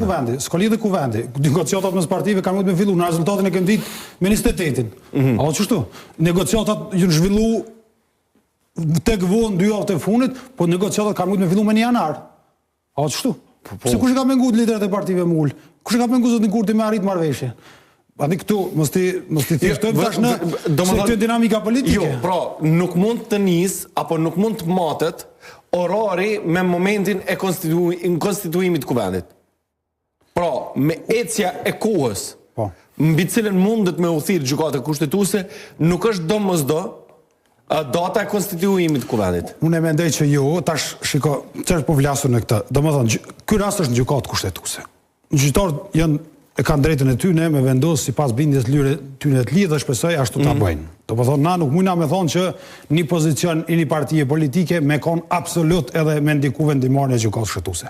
kuvendi, s'ka lidhje kuvendi. Negociatat mes partive kanë me fillu, në rezultatin e këndit me 28-in. A o qështu? Negociatat ju në zhvillu tek vonë 2 javë të funit, po negociatat kanë me fillu me 1 janar. A o qështu? Pse kush e ka pengu liderët e partive me ullë? Kush e ka pengu zotin Kurti me arrit marrëveshje? Adi këtu, mos ti thjeshtojmë tash në se këtë dinamika politike. Jo, pra, nuk mund të nis, apo nuk mund të matet orari me momentin e konstituimit kuvendit. Pra, me ecja e kohës, mbi cilën mundet me u thirrë gjykata kushtetuese, nuk është domosdo data e konstituimit kuvendit. Unë e mendoj që jo, tash shiko, çfarë po vlasun në këtë. Domethënë, ky rast është në gjykatë kushtetuese. Gjyqtarët e kanë drejtën e tyre me vendos sipas bindjes tyre të lidhë dhe shpresoj ashtu ta bëjnë. Do të thonë na nuk mundna me thonë që një pozicion i një partie politike me kon absolut edhe me ndiku vendimarrjen e gjykatës kushtetuese.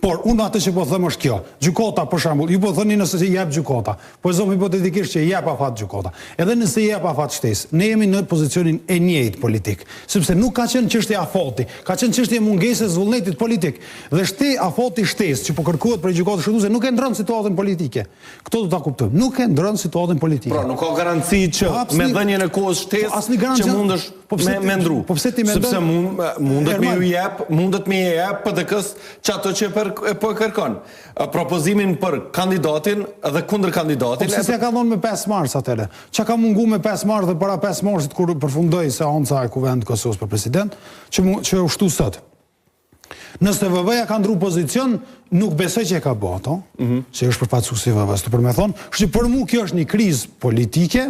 Por unë atë që po them është kjo. Gjykata për shembull, ju po thoni nëse i jep gjykata, po zom hipotetikisht që i jep afat gjykata. Edhe nëse i jep afat shtesë, ne jemi në pozicionin e njëjtë politik, sepse nuk ka qenë çështje afati, ka qenë çështje mungesës vullnetit politik. Dhe afati shtesë që po kërkohet për gjykatën kushtetuese nuk e ndron situatën politike. Këto do ta kuptojmë. Nuk e ndron situatën politike. Pra, nuk ka garanci që me dhënien e kohës shtesë që mundesh me ndru. Sepse mundet me jep PDK-s çato që po e kërkon. Propozimin për kandidatin dhe kundër kandidatin. Po pse ka dhënë me 5 mars atëre? Çka ka mungu me 5 mars dhe para 5 marsit kur përfundoi seanca e Kuvendit të Kosovës për president, që u shtu sot. Nëse VV-ja ka ndru pozicion, nuk besoj që e ka bë ato, që është përfaqësuesi i VV-s, për me thonë, kështu për mua kjo është një krizë politike,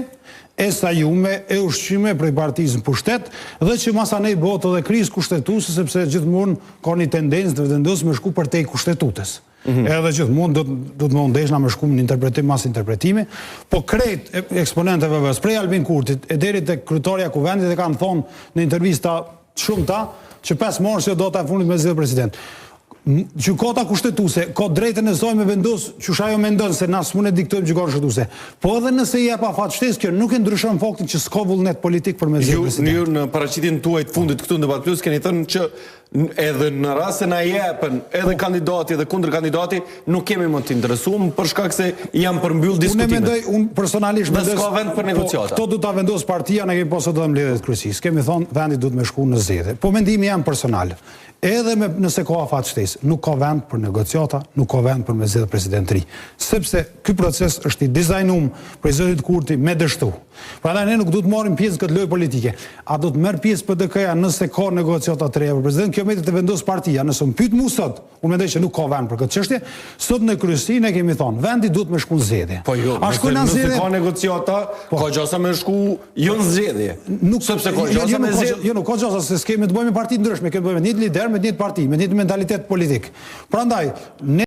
e sajume, e ushqyme prej partisë në pushtet, dhe që masanej bëhet edhe krizë kushtetuese, sepse gjithmonë ka një tendencë të vendosur me shku përtej kushtetutës. Edhe gjithmonë do të më ndeshna me shku në interpretim mas interpretimi, po krejt eksponente VV-s, prej Albin Kurtit, e deri tek kryetaria e Kuvendit e kanë thonë në intervista shumëta, që 5 mars do ta fundit me zgjedhje president. Gjykata kushtetuese ka drejtën e saj me vendos që ajo mendon se na s'mund e diktojmë gjykatën kushtetuese. Po edhe nëse i jep afat shtesë, kjo nuk e ndryshon faktin që s'ka vullnet politik për me zgjedhje president. Ju në paraqitjen tuaj të fundit këtu në Debat Plus keni thënë që edhe në rast se na jepen edhe kandidati dhe kundër kandidati, nuk kemi më të interesuar për shkak se janë përmbyll diskutimet. Unë personalisht mendoj s'ka vend për negociata. Kto do ta vendos partia, ne kemi pasur të dëm lidhje të kryesisë. Kemi thonë vendi duhet me shku në zgjedhje. Po mendimi jam personal. Edhe nëse ka afat shtesë, nuk ka vend për negociata, nuk ka vend për me zgjedhje president të ri. Sepse ky proces është i dizajnuar për zotit Kurti me dështu. Prandaj ne nuk duhet marrim pjesë këtë lojë politike. A do të merr pjesë PDK-ja nëse ka negociata të reja për president? Kjo më të vendos partia. Nëse më pyet mua sot, unë mendoj që nuk ka vend për këtë çështje. Sot në kryesi ne kemi thonë, vendi duhet me shku në zgjedhje. Po jo, nëse ka negociata, ka gjasa me shku jo në zgjedhje. Sepse ka gjasa me zgjedhje. Jo, nuk ka gjasa se s'kemi të bëjmë parti ndryshme, kemi të bëjmë një lider me një parti, me një mentalitet politik. Prandaj